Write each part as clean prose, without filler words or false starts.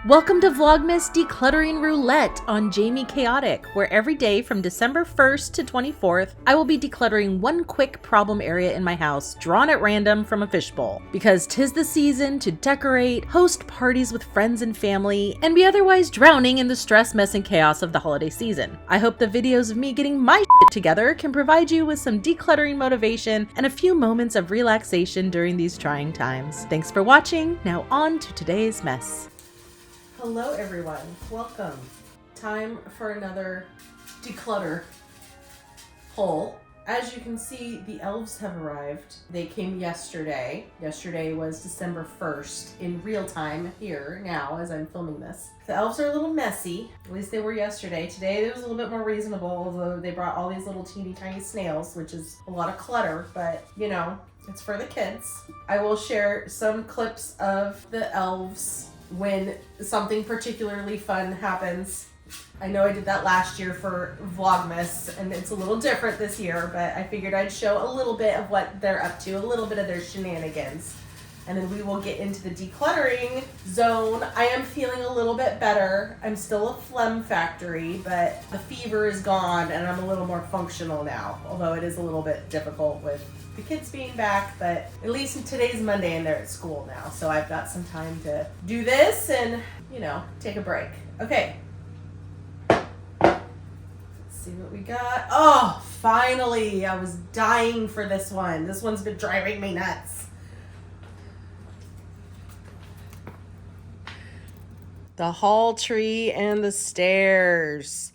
Welcome to Vlogmas Decluttering Roulette on Jamie Chaotic, where every day from December 1st to 24th, I will be decluttering one quick problem area in my house, drawn at random from a fishbowl. Because 'tis the season to decorate, host parties with friends and family, and be otherwise drowning in the stress, mess, and chaos of the holiday season. I hope the videos of me getting my shit together can provide you with some decluttering motivation and a few moments of relaxation during these trying times. Thanks for watching. Now on to today's mess. Hello everyone, welcome. Time for another declutter haul. As you can see, the Elves have arrived. They came yesterday. Yesterday was December 1st in real time here now as I'm filming this. The Elves are a little messy, at least they were yesterday. Today it was a little bit more reasonable, although they brought all these little teeny tiny snails, which is a lot of clutter, but you know, it's for the kids. I will share some clips of the Elves when something particularly fun happens. I know I did that last year for Vlogmas, and it's a little different this year, but I figured I'd show a little bit of what they're up to, a little bit of their shenanigans, and then we will get into the decluttering zone. I am feeling a little bit better. I'm still a phlegm factory, but the fever is gone, and I'm a little more functional now, although it is a little bit difficult with the kids being back, but at least today's Monday and they're at school now, so I've got some time to do this and, you know, take a break. Okay. Let's see what we got. Oh, finally! I was dying for this one. This one's been driving me nuts. The hall tree and the stairs.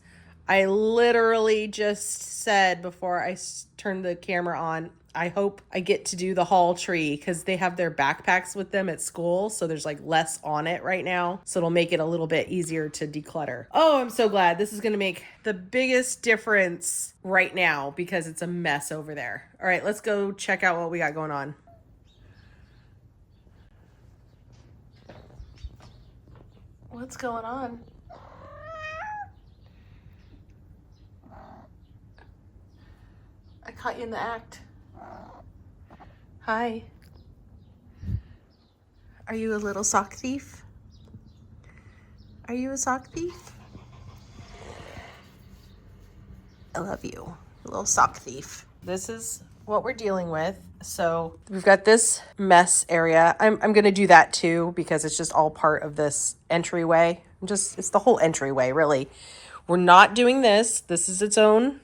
I literally just said before I turned the camera on, I hope I get to do the hall tree because they have their backpacks with them at school. So there's like less on it right now. So it'll make it a little bit easier to declutter. Oh, I'm so glad. This is going to make the biggest difference right now because it's a mess over there. All right, let's go check out what we got going on. What's going on? I caught you in the act. Hi. Are you a little sock thief? Are you a sock thief? I love you, you little sock thief. This is what we're dealing with. So we've got this mess area. I'm going to do that too because it's just all part of this entryway. It's the whole entryway, really. We're not doing this. This is its own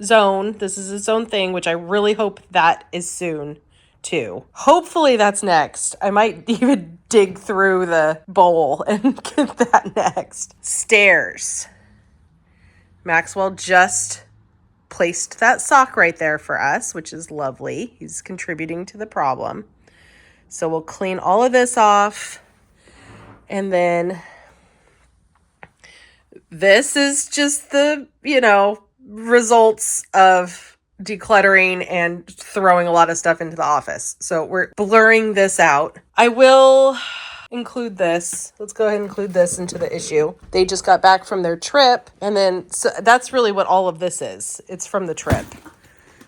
zone. This is its own thing, which I really hope that is soon too. Hopefully that's next. I might even dig through the bowl and get that next. Stairs. Maxwell just placed that sock right there for us, which is lovely. He's contributing to the problem. So we'll clean all of this off. And then this is just the, you know, results of decluttering and throwing a lot of stuff into the office. So we're blurring this out. I will include this. Let's go ahead and include this into the issue. They just got back from their trip, and then so that's really what all of this is. It's from the trip.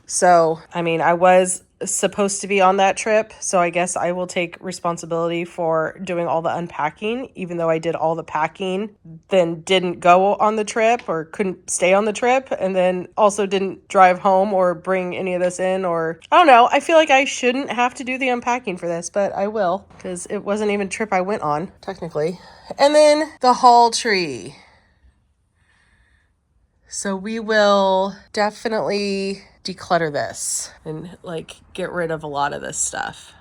So, I mean, I was supposed to be on that trip, so I guess I will take responsibility for doing all the unpacking, even though I did all the packing, then didn't go on the trip or couldn't stay on the trip, and then also didn't drive home or bring any of this in, or I don't know. I feel like I shouldn't have to do the unpacking for this, but I will because it wasn't even a trip I went on, technically. And then the hall tree. So we will definitely declutter this and like get rid of a lot of this stuff.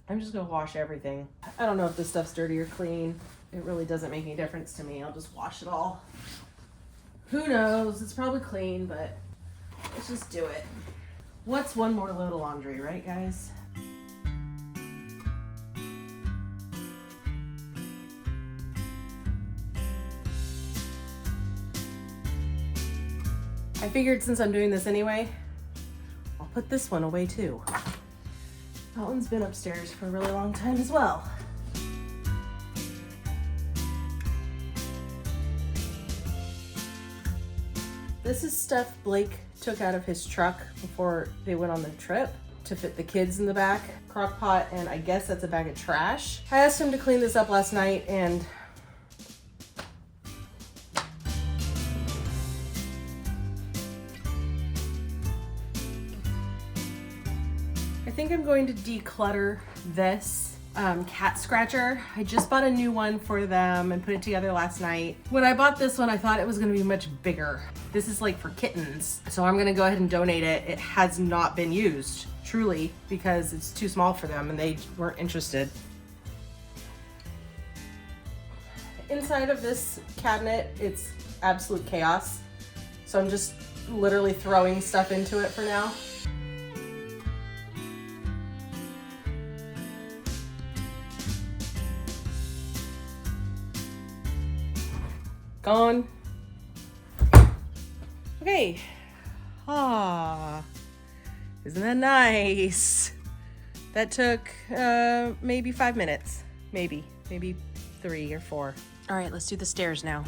I'm just gonna wash everything. I don't know if this stuff's dirty or clean. It really doesn't make any difference to me. I'll just wash it all. Who knows? It's probably clean, but let's just do it. What's one more load of laundry, right, guys? I figured since I'm doing this anyway, I'll put this one away too. That one's been upstairs for a really long time as well. This is stuff Blake took out of his truck before they went on the trip to fit the kids in the back. Crock pot, and I guess that's a bag of trash. I asked him to clean this up last night, and I think I'm going to declutter this cat scratcher. I just bought a new one for them and put it together last night. When I bought this one, I thought it was gonna be much bigger. This is like for kittens. So I'm gonna go ahead and donate it. It has not been used, truly, because it's too small for them and they weren't interested. Inside of this cabinet, it's absolute chaos. So I'm just literally throwing stuff into it for now. Gone. Okay. Isn't that nice? That took maybe 5 minutes. Maybe 3 or 4. All right, let's do the stairs now.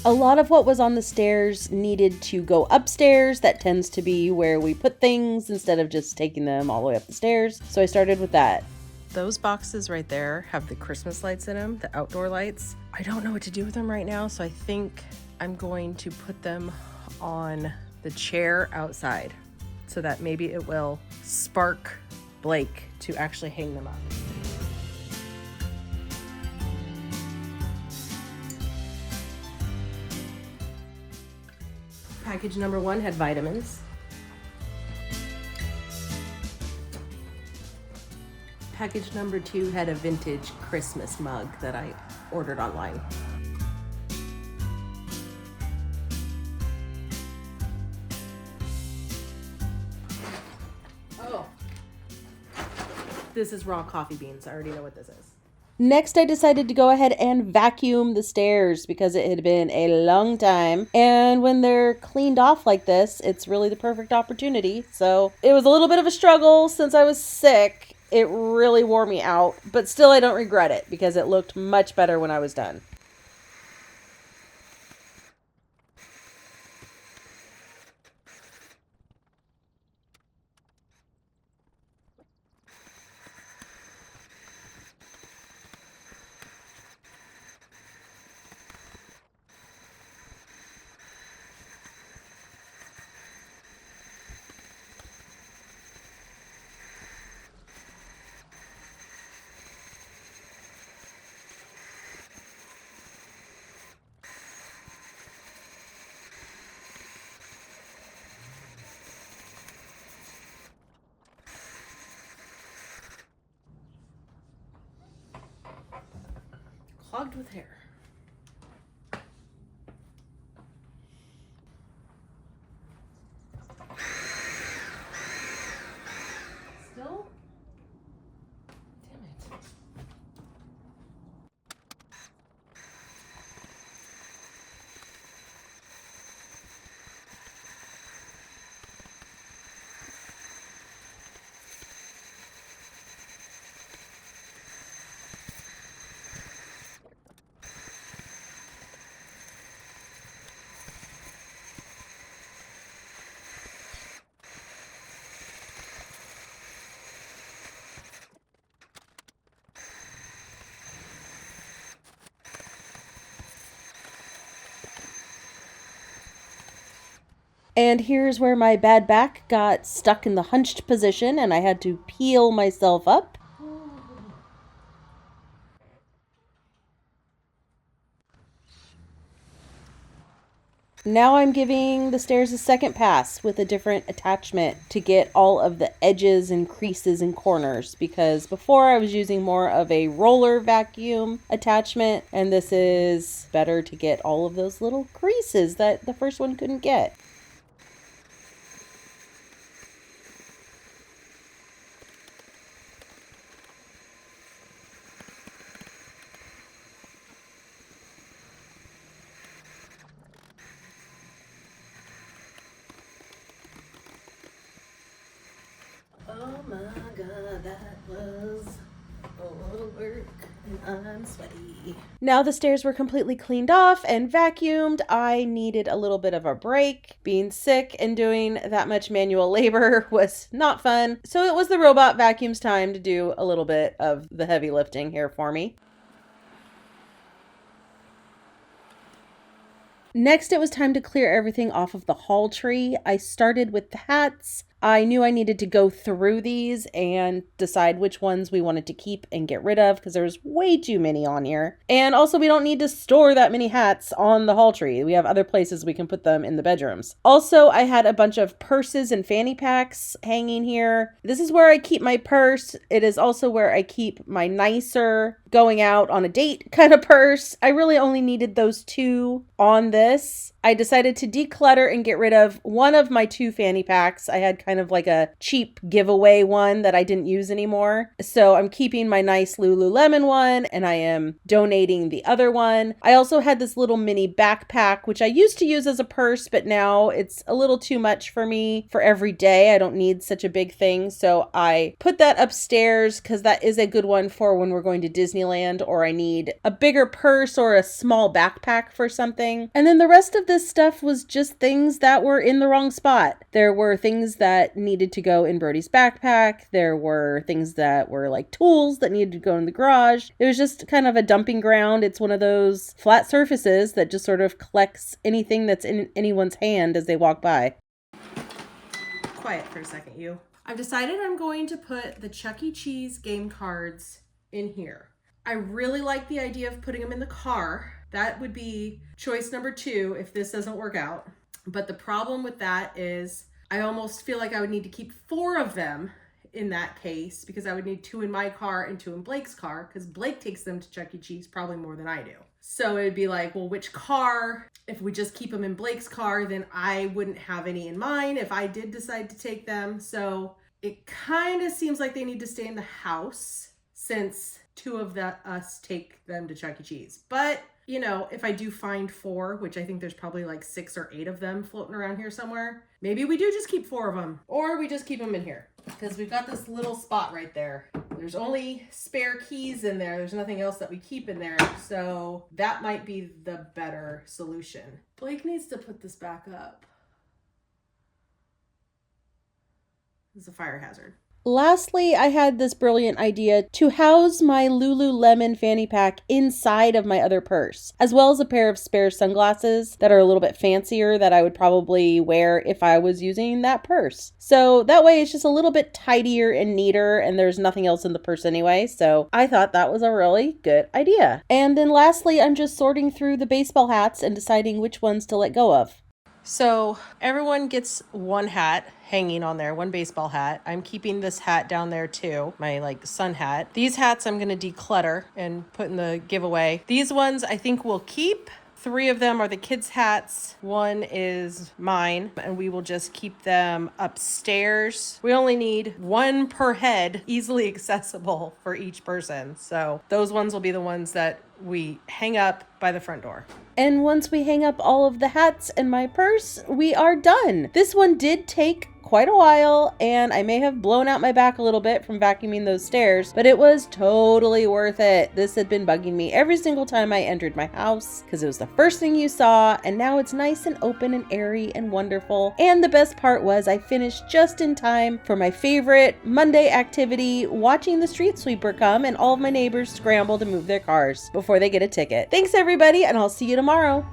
A lot of what was on the stairs needed to go upstairs. That tends to be where we put things instead of just taking them all the way up the stairs. So I started with that. Those boxes right there have the Christmas lights in them, the outdoor lights. I don't know what to do with them right now, so I think I'm going to put them on the chair outside so that maybe it will spark Blake to actually hang them up. Package number 1 had vitamins. Package number 2 had a vintage Christmas mug that I ordered online. Oh, this is raw coffee beans. I already know what this is. Next, I decided to go ahead and vacuum the stairs because it had been a long time. And when they're cleaned off like this, it's really the perfect opportunity. So it was a little bit of a struggle since I was sick. It really wore me out, but still I don't regret it because it looked much better when I was done. Clogged with hair. Still? Damn it. And here's where my bad back got stuck in the hunched position and I had to peel myself up. Now I'm giving the stairs a second pass with a different attachment to get all of the edges and creases and corners, because before I was using more of a roller vacuum attachment, and this is better to get all of those little creases that the first one couldn't get. Oh my God, that was a lot of work. And I'm sweaty. Now the stairs were completely cleaned off and vacuumed. I needed a little bit of a break. Being sick and doing that much manual labor was not fun. So it was the robot vacuum's time to do a little bit of the heavy lifting here for me. Next, it was time to clear everything off of the hall tree. I started with the hats. I knew I needed to go through these and decide which ones we wanted to keep and get rid of because there was way too many on here. And also, we don't need to store that many hats on the hall tree. We have other places we can put them in the bedrooms. Also, I had a bunch of purses and fanny packs hanging here. This is where I keep my purse. It is also where I keep my nicer going out on a date kind of purse. I really only needed those two on this. I decided to declutter and get rid of one of my two fanny packs. I had kind of like a cheap giveaway one that I didn't use anymore. So I'm keeping my nice Lululemon one and I am donating the other one. I also had this little mini backpack, which I used to use as a purse, but now it's a little too much for me for every day. I don't need such a big thing. So I put that upstairs because that is a good one for when we're going to Disneyland or I need a bigger purse or a small backpack for something. And then the rest of this stuff was just things that were in the wrong spot. There were things that needed to go in Brody's backpack. There were things that were like tools that needed to go in the garage. It was just kind of a dumping ground. It's one of those flat surfaces that just sort of collects anything that's in anyone's hand as they walk by. Quiet for a second, you. I've decided I'm going to put the Chuck E. Cheese game cards in here. I really like the idea of putting them in the car. That would be choice number 2 if this doesn't work out. But the problem with that is I almost feel like I would need to keep 4 of them in that case because I would need 2 in my car and 2 in Blake's car because Blake takes them to Chuck E. Cheese probably more than I do. So it'd be like, well, which car? If we just keep them in Blake's car, then I wouldn't have any in mine if I did decide to take them. So it kind of seems like they need to stay in the house since 2 of us take them to Chuck E. Cheese. But you know, if I do find 4, which I think there's probably like 6 or 8 of them floating around here somewhere, maybe we do just keep 4 of them or we just keep them in here because we've got this little spot right there. There's only spare keys in there. There's nothing else that we keep in there. So that might be the better solution. Blake needs to put this back up. It's a fire hazard. Lastly, I had this brilliant idea to house my Lululemon fanny pack inside of my other purse, as well as a pair of spare sunglasses that are a little bit fancier that I would probably wear if I was using that purse. So that way it's just a little bit tidier and neater and there's nothing else in the purse anyway. So I thought that was a really good idea. And then lastly, I'm just sorting through the baseball hats and deciding which ones to let go of. So everyone gets one hat hanging on there, one baseball hat. I'm keeping this hat down there too, my like sun hat. These hats I'm going to declutter and put in the giveaway. These ones I think we'll keep. 3 of them are the kids' hats. 1 is mine, and we will just keep them upstairs. We only need 1 per head, easily accessible for each person. So those ones will be the ones that we hang up by the front door. And once we hang up all of the hats in my purse, we are done. This one did take quite a while, and I may have blown out my back a little bit from vacuuming those stairs, but it was totally worth it. This had been bugging me every single time I entered my house because it was the first thing you saw, and now it's nice and open and airy and wonderful. And the best part was I finished just in time for my favorite Monday activity, watching the street sweeper come and all of my neighbors scramble to move their cars before they get a ticket. Thanks everybody, and I'll see you tomorrow.